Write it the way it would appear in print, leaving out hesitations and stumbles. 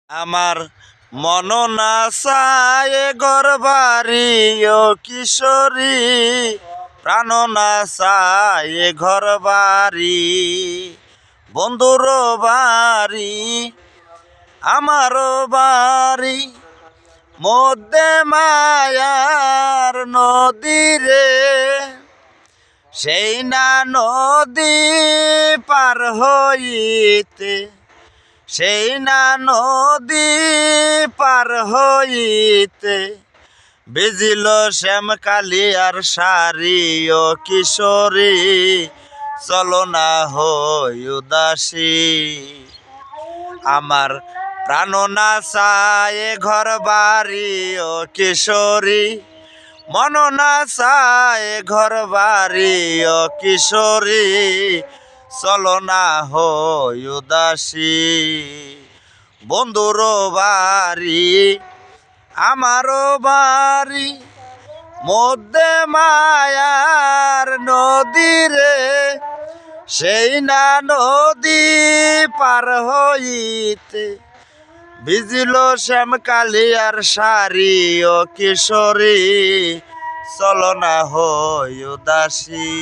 আমার মন না চায় ঘর বাড়ি ও কিশোরী, প্রাণ না চায় ঘর বাড়ি, বন্ধুর বাড়ি আমারও বাড়ি, মধ্যে মায়ার নদী রে, সেই না নদী পার হইতে, সেই না নদী পার হইতে, বিজিল শ্যামকালী আর শাড়ি ও কিশোরী, চলো না হই উদাসী। আমার প্রাণ না চায় ঘর বাড়ি ও কিশোরী, মন না চায় ঘর বাড়ি ও কিশোরী, চলো না হই উদাসী। বন্ধুর বাড়ি আমারও বাড়ি, মধ্যে মায়ার নদী রে, সেই না নদী পার হইতে, ভিজিল শ্যামকালী আর শাড়ি ও কিশোরী, চলো না হই উদাসী।